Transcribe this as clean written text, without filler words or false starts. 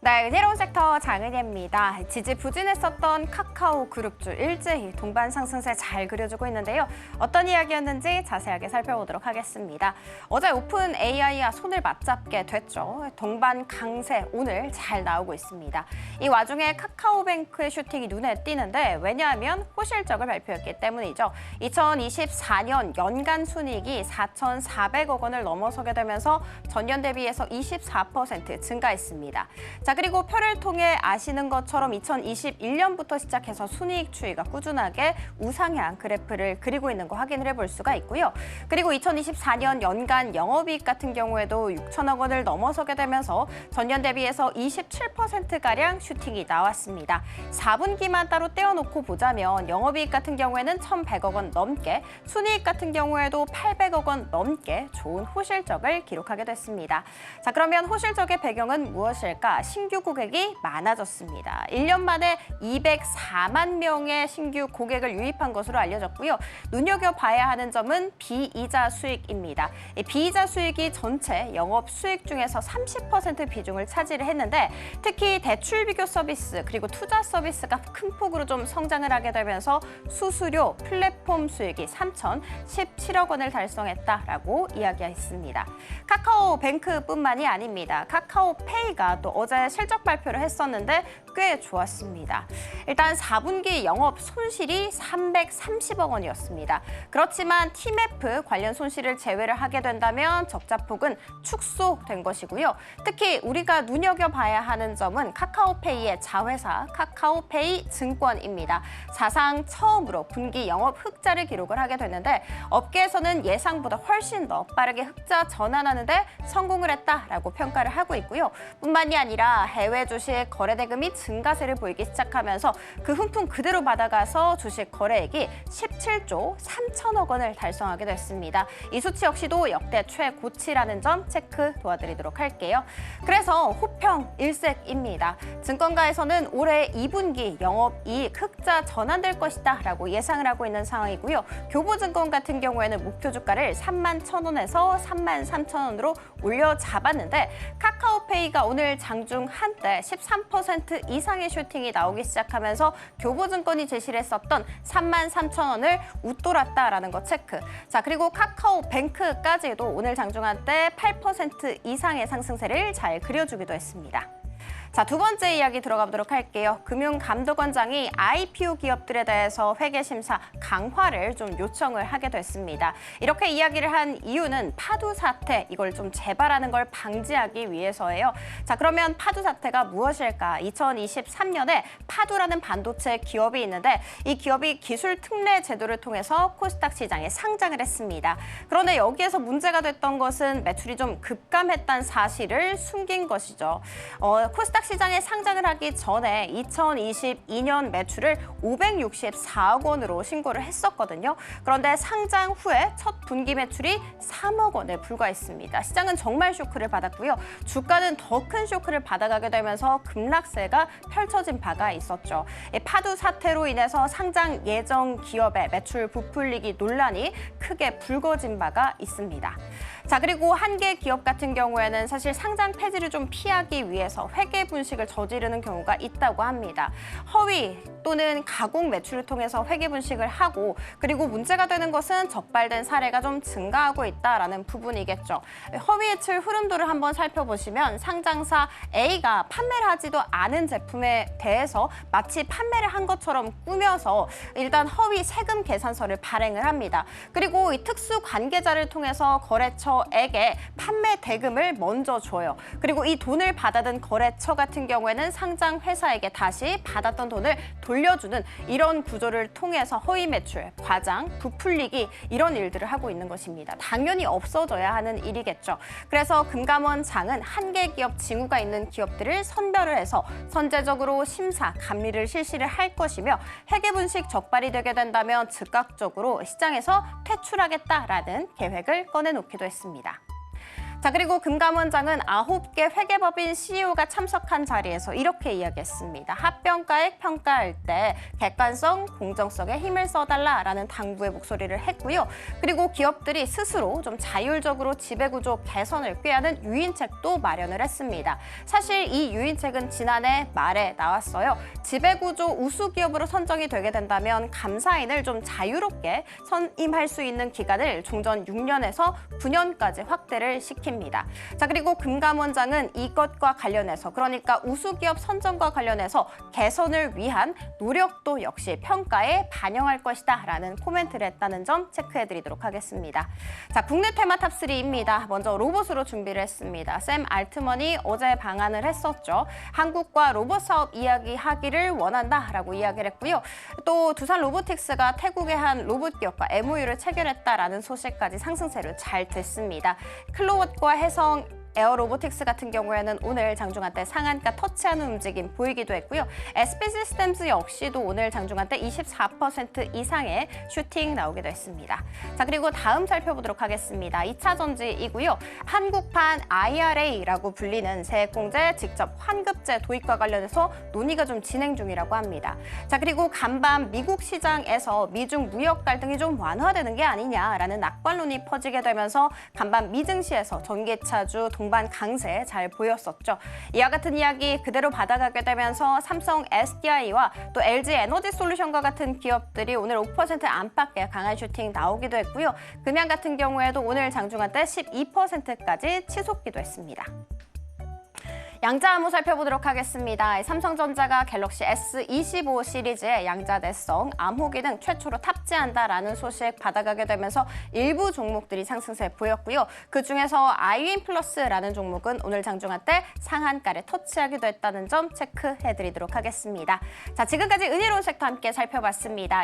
네, 은혜로운 섹터 장은혜입니다. 지지부진했었던 카카오 그룹주 일제히 동반 상승세 잘 그려주고 있는데요. 어떤 이야기였는지 자세하게 살펴보도록 하겠습니다. 어제 오픈 AI와 손을 맞잡게 됐죠. 동반 강세 오늘 잘 나오고 있습니다. 이 와중에 카카오뱅크의 슈팅이 눈에 띄는데 왜냐하면 호실적을 발표했기 때문이죠. 2024년 연간 순이익이 4,400억 원을 넘어서게 되면서 전년 대비해서 24% 증가했습니다. 자, 그리고 표를 통해 아시는 것처럼 2021년부터 시작해서 순이익 추이가 꾸준하게 우상향 그래프를 그리고 있는 거 확인을 해볼 수가 있고요. 그리고 2024년 연간 영업이익 같은 경우에도 6천억 원을 넘어서게 되면서 전년 대비해서 27%가량 슈팅이 나왔습니다. 4분기만 따로 떼어놓고 보자면 영업이익 같은 경우에는 1,100억 원 넘게, 순이익 같은 경우에도 800억 원 넘게 좋은 호실적을 기록하게 됐습니다. 자, 그러면 호실적의 배경은 무엇일까? 신규 고객이 많아졌습니다. 1년 만에 204만 명의 신규 고객을 유입한 것으로 알려졌고요. 눈여겨봐야 하는 점은 비이자 수익입니다. 비이자 수익이 전체 영업 수익 중에서 30% 비중을 차지를 했는데 특히 대출 비교 서비스 그리고 투자 서비스가 큰 폭으로 좀 성장을 하게 되면서 수수료, 플랫폼 수익이 3,017억 원을 달성했다라고 이야기했습니다. 카카오뱅크뿐만이 아닙니다. 카카오페이가 또 어제 실적 발표를 했었는데 꽤 좋았습니다. 일단 4분기 영업 손실이 330억 원이었습니다. 그렇지만 티맵프 관련 손실을 제외를 하게 된다면 적자폭은 축소된 것이고요. 특히 우리가 눈여겨봐야 하는 점은 카카오페이의 자회사 카카오페이 증권입니다. 사상 처음으로 분기 영업 흑자를 기록을 하게 됐는데 업계에서는 예상보다 훨씬 더 빠르게 흑자 전환하는데 성공을 했다라고 평가를 하고 있고요. 뿐만이 아니라 해외 주식 거래 대금이 증가세를 보이기 시작하면서 그 훈풍 그대로 받아가서 주식 거래액이 17조 3천억 원을 달성하게 됐습니다. 이 수치 역시도 역대 최고치라는 점 체크 도와드리도록 할게요. 그래서 호평 일색입니다. 증권가에서는 올해 2분기 영업이익 흑자 전환될 것이다 라고 예상을 하고 있는 상황이고요. 교보증권 같은 경우에는 목표 주가를 31,000원에서 33,000원으로 올려 잡았는데 카카오페이가 오늘 장중 한때 13% 이상의 슈팅이 나오기 시작하면서 교보증권이 제시를 했었던 33,000원을 웃돌았다라는 거 체크. 자, 그리고 카카오뱅크까지도 오늘 장중 한때 8% 이상의 상승세를 잘 그려주기도 했습니다. 자, 두 번째 이야기 들어가 보도록 할게요. 금융감독원장이 IPO 기업들에 대해서 회계심사 강화를 좀 요청을 하게 됐습니다. 이렇게 이야기를 한 이유는 파두 사태, 이걸 좀 재발하는 걸 방지하기 위해서예요. 자, 그러면 파두 사태가 무엇일까? 2023년에 파두라는 반도체 기업이 있는데 이 기업이 기술 특례 제도를 통해서 코스닥 시장에 상장을 했습니다. 그런데 여기에서 문제가 됐던 것은 매출이 좀 급감했다는 사실을 숨긴 것이죠. 코스닥 시장에 상장을 하기 전에 2022년 매출을 564억 원으로 신고를 했었거든요. 그런데 상장 후에 첫 분기 매출이 3억 원에 불과했습니다. 시장은 정말 쇼크를 받았고요. 주가는 더 큰 쇼크를 받아가게 되면서 급락세가 펼쳐진 바가 있었죠. 파두 사태로 인해서 상장 예정 기업의 매출 부풀리기 논란이 크게 불거진 바가 있습니다. 자, 그리고 한 개 기업 같은 경우에는 사실 상장 폐지를 좀 피하기 위해서 회계 분식을 저지르는 경우가 있다고 합니다. 허위 또는 가공 매출을 통해서 회계 분식을 하고 그리고 문제가 되는 것은 적발된 사례가 좀 증가하고 있다라는 부분이겠죠. 허위 매출 흐름도를 한번 살펴보시면 상장사 A가 판매를 하지도 않은 제품에 대해서 마치 판매를 한 것처럼 꾸며서 일단 허위 세금 계산서를 발행을 합니다. 그리고 이 특수 관계자를 통해서 거래처에게 판매 대금을 먼저 줘요. 그리고 이 돈을 받아든 거래처 같은 경우에는 상장 회사에게 다시 받았던 돈을 돌려주는 이런 구조를 통해서 허위 매출, 과장, 부풀리기 이런 일들을 하고 있는 것입니다. 당연히 없어져야 하는 일이겠죠. 그래서 금감원장은 한 개 기업 징후가 있는 기업들을 선별을 해서 선제적으로 심사, 감리를 실시를 할 것이며 회계 분식 적발이 되게 된다면 즉각적으로 시장에서 퇴출하겠다라는 계획을 꺼내놓기도 했습니다. 자, 그리고 금감원장은 9개 회계법인 CEO가 참석한 자리에서 이렇게 이야기했습니다. 합병가액 평가할 때 객관성, 공정성에 힘을 써달라라는 당부의 목소리를 했고요. 그리고 기업들이 스스로 좀 자율적으로 지배구조 개선을 꾀하는 유인책도 마련을 했습니다. 사실 이 유인책은 지난해 말에 나왔어요. 지배구조 우수 기업으로 선정이 되게 된다면 감사인을 좀 자유롭게 선임할 수 있는 기간을 종전 6년에서 9년까지 확대를 시킵니다. 자, 그리고 금감원장은 이것과 관련해서 그러니까 우수기업 선정과 관련해서 개선을 위한 노력도 역시 평가에 반영할 것이다 라는 코멘트를 했다는 점 체크해드리도록 하겠습니다. 자, 국내 테마 탑3입니다. 먼저 로봇으로 준비를 했습니다. 샘 알트먼이 어제 방한을 했었죠. 한국과 로봇 사업 이야기하기를 원한다라고 이야기를 했고요. 또 두산 로보틱스가 태국의 한 로봇 기업과 MOU를 체결했다라는 소식까지 상승세를 잘 됐습니다. 클로봇과 해성 에어로보틱스 같은 경우에는 오늘 장중한때 상한가 터치하는 움직임 보이기도 했고요. SP 시스템즈 역시도 오늘 장중한때 24% 이상의 슈팅 나오기도 했습니다. 자, 그리고 다음 살펴보도록 하겠습니다. 2차 전지이고요. 한국판 IRA라고 불리는 세액공제 직접 환급제 도입과 관련해서 논의가 좀 진행 중이라고 합니다. 자, 그리고 간밤 미국 시장에서 미중 무역 갈등이 좀 완화되는 게 아니냐라는 낙관론이 퍼지게 되면서 간밤 미증시에서 전기차주 동반 강세 잘 보였었죠. 이와 같은 이야기 그대로 받아가게 되면서 삼성 SDI와 또 LG 에너지 솔루션과 같은 기업들이 오늘 5% 안팎의 강한 슈팅 나오기도 했고요. 금양 같은 경우에도 오늘 장중한때 12%까지 치솟기도 했습니다. 양자 암호 살펴보도록 하겠습니다. 삼성전자가 갤럭시 S25 시리즈의 양자 내성 암호 기능 최초로 탑재한다라는 소식 받아가게 되면서 일부 종목들이 상승세 보였고요. 그중에서 아이윈 플러스라는 종목은 오늘 장중한때 상한가를 터치하기도 했다는 점 체크해드리도록 하겠습니다. 자, 지금까지 은혜로운 섹터 함께 살펴봤습니다.